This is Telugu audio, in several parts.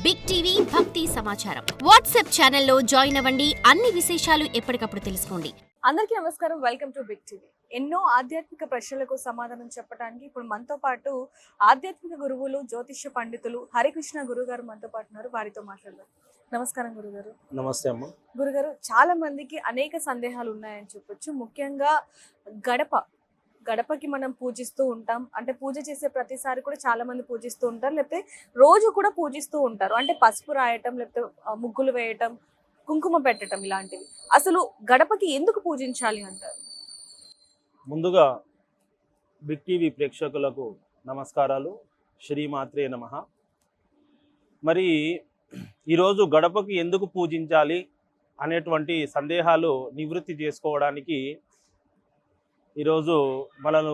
బిగ్ టీవీ భక్తి సమాచారం వాట్సాప్ ఛానల్లో జాయిన్ అవ్వండి. అన్ని విశేషాలు ఎప్పటికప్పుడు తెలుసుకోండి. అందరికీ నమస్కారం. Welcome to big TV. ఎన్నో ఆధ్యాత్మిక ప్రశ్నలకు సమాధానం చెప్పడానికి ఇప్పుడు మనతో పాటు ఆధ్యాత్మిక గురువులు, జ్యోతిష్య పండితులు హరికృష్ణ గురువు గారు మనతో పాటు ఉన్నారు. వారితో మాట్లాడదాం. నమస్కారం గురుగారు. నమస్తే అమ్మ. గురుగారు, చాలా మందికి అనేక సందేహాలు ఉన్నాయని చెప్పొచ్చు. ముఖ్యంగా గడపకి మనం పూజిస్తూ ఉంటాం. అంటే పూజ చేసే ప్రతిసారి కూడా చాలా మంది పూజిస్తూ ఉంటారు, లేకపోతే రోజు కూడా పూజిస్తూ ఉంటారు. అంటే పసుపు రాయటం, లేకపోతే ముగ్గులు వేయటం, కుంకుమ పెట్టడం, ఇలాంటివి. అసలు గడపకి ఎందుకు పూజించాలి అంటారు? ముందుగా బిగ్ టీవీ ప్రేక్షకులకు నమస్కారాలు. శ్రీమాత్రే నమః. మరి ఈరోజు గడపకి ఎందుకు పూజించాలి అనేటువంటి సందేహాలు నివృత్తి చేసుకోవడానికి ఈరోజు మనను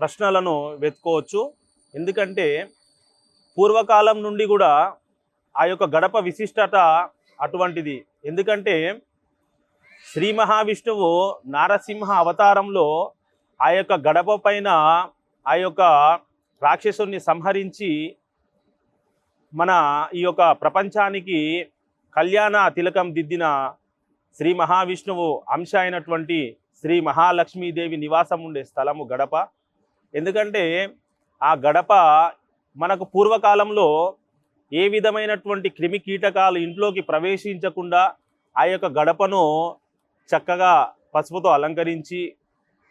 ప్రశ్నలను వెతుకోవచ్చు. ఎందుకంటే పూర్వకాలం నుండి కూడా ఆ యొక్క గడప విశిష్టత అటువంటిది. ఎందుకంటే శ్రీ మహావిష్ణువు నారసింహ అవతారంలో ఆ యొక్క గడప పైన ఆ యొక్క రాక్షసుని సంహరించి మన ఈ యొక్క ప్రపంచానికి కళ్యాణ తిలకం దిద్దిన శ్రీ మహావిష్ణువు అంశ అయినటువంటి శ్రీ మహాలక్ష్మీదేవి నివాసం ఉండే స్థలము గడప. ఎందుకంటే ఆ గడప మనకు పూర్వకాలంలో ఏ విధమైనటువంటి క్రిమి కీటకాలు ఇంట్లోకి ప్రవేశించకుండా ఆ యొక్క గడపను చక్కగా పసుపుతో అలంకరించి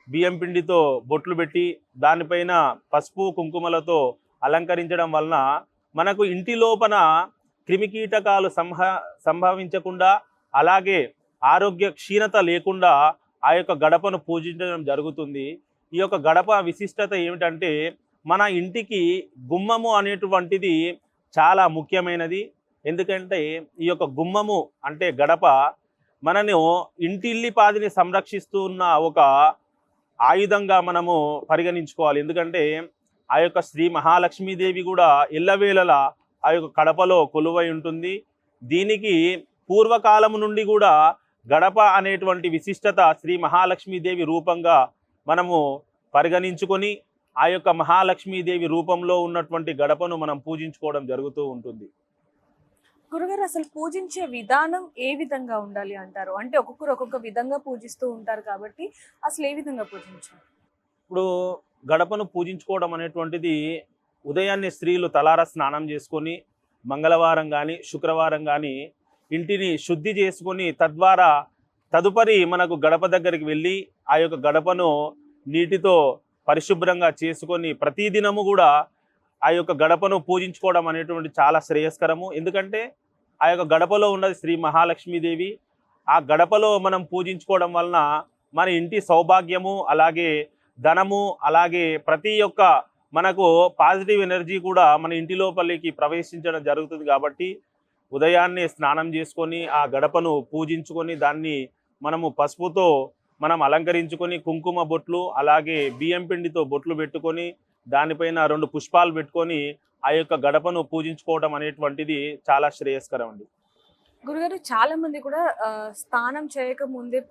బియ్యం పిండితో బొట్లు పెట్టి దానిపైన పసుపు కుంకుమలతో అలంకరించడం వలన మనకు ఇంటి లోపల క్రిమికీటకాలు సంభవించకుండా, అలాగే ఆరోగ్య క్షీణత లేకుండా ఆ యొక్క గడపను పూజించడం జరుగుతుంది. ఈ యొక్క గడప విశిష్టత ఏమిటంటే మన ఇంటికి గుమ్మము అనేటువంటిది చాలా ముఖ్యమైనది. ఎందుకంటే ఈ యొక్క గుమ్మము అంటే గడప మనను ఇంటిల్లిపాదిని సంరక్షిస్తున్న ఒక ఆయుధంగా మనము పరిగణించుకోవాలి. ఎందుకంటే ఆ యొక్క శ్రీ మహాలక్ష్మీదేవి కూడా ఎల్లవేళలా ఆ యొక్క గడపలో కొలువై ఉంటుంది. దీనికి పూర్వకాలం నుండి కూడా గడప అనేటువంటి విశిష్టత శ్రీ మహాలక్ష్మీదేవి రూపంగా మనము పరిగణించుకొని ఆ యొక్క మహాలక్ష్మీదేవి రూపంలో ఉన్నటువంటి గడపను మనం పూజించుకోవడం జరుగుతూ ఉంటుంది. గురుగారు, అసలు పూజించే విధానం ఏ విధంగా ఉండాలి అంటారు? అంటే ఒక్కొక్కరు ఒక్కొక్క విధంగా పూజిస్తూ ఉంటారు కాబట్టి అసలు ఏ విధంగా పూజించాలి? ఇప్పుడు గడపను పూజించుకోవడం అనేటువంటిది ఉదయాన్నే స్త్రీలు తలార స్నానం చేసుకొని మంగళవారం కానీ శుక్రవారం కానీ ఇంటిని శుద్ధి చేసుకొని తద్వారా తదుపరి మనకు గడప దగ్గరికి వెళ్ళి ఆ యొక్క గడపను నీటితో పరిశుభ్రంగా చేసుకొని ప్రతిదినము కూడా ఆ యొక్క గడపను పూజించుకోవడం అనేటువంటి చాలా శ్రేయస్కరము. ఎందుకంటే ఆ యొక్క గడపలో ఉన్నది శ్రీ మహాలక్ష్మీదేవి. ఆ గడపలో మనం పూజించుకోవడం వలన మన ఇంటి సౌభాగ్యము, అలాగే ధనము, అలాగే ప్రతి ఒక్క మనకు పాజిటివ్ ఎనర్జీ కూడా మన ఇంటి లోపలికి ప్రవేశించడం జరుగుతుంది. కాబట్టి ఉదయాన్నే స్నానం చేసుకొని ఆ గడపను పూజించుకొని దాన్ని మనము పసుపుతో మనం అలంకరించుకొని కుంకుమ బొట్లు, అలాగే బియ్యం పిండితో బొట్లు పెట్టుకొని దానిపైన 2 పుష్పాలు పెట్టుకొని ఆ యొక్క గడపను పూజించుకోవడం అనేటువంటిది చాలా శ్రేయస్కరం అండి. గురుగారు, చాలా మంది కూడా స్నానం చేయక ముందే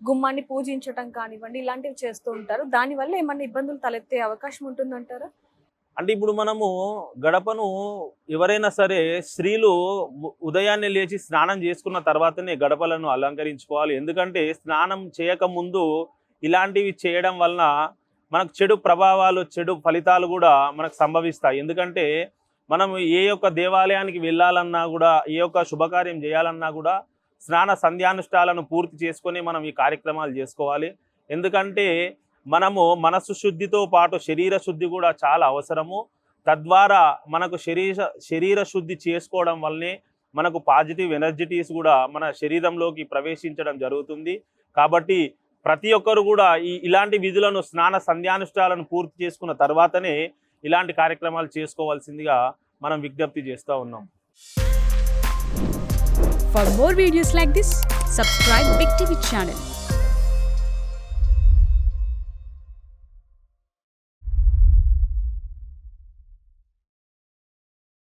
గుమ్మాన్ని పూజించటం కానివ్వండి, ఇలాంటివి చేస్తూ ఉంటారు. దానివల్ల ఏమన్నా ఇబ్బందులు తలెత్తే అవకాశం ఉంటుందంటారా? అంటే ఇప్పుడు మనము గడపను ఎవరైనా సరే స్త్రీలు ఉదయాన్నే లేచి స్నానం చేసుకున్న తర్వాతనే గడపలను అలంకరించుకోవాలి. ఎందుకంటే స్నానం చేయకముందు ఇలాంటివి చేయడం వలన మనకు చెడు ప్రభావాలు, చెడు ఫలితాలు కూడా మనకు సంభవిస్తాయి. ఎందుకంటే మనం ఏ యొక్క దేవాలయానికి వెళ్ళాలన్నా కూడా, ఏ యొక్క శుభకార్యం చేయాలన్నా కూడా స్నాన సంధ్యానుష్ఠాలను పూర్తి చేసుకొని మనం ఈ కార్యక్రమాలు చేసుకోవాలి. ఎందుకంటే మనము మనస్సు శుద్ధితో పాటు శరీర శుద్ధి కూడా చాలా అవసరము. తద్వారా మనకు శరీర శుద్ధి చేసుకోవడం వల్లనే మనకు పాజిటివ్ ఎనర్జిటీస్ కూడా మన శరీరంలోకి ప్రవేశించడం జరుగుతుంది. కాబట్టి ప్రతి ఒక్కరు కూడా ఇలాంటి విధులను, స్నాన సంధ్యానుష్ఠాలను పూర్తి చేసుకున్న తర్వాతనే ఇలాంటి కార్యక్రమాలు చేసుకోవాల్సిందిగా మనం విజ్ఞప్తి చేస్తూ ఉన్నాం. For more videos like this, subscribe Big TV channel.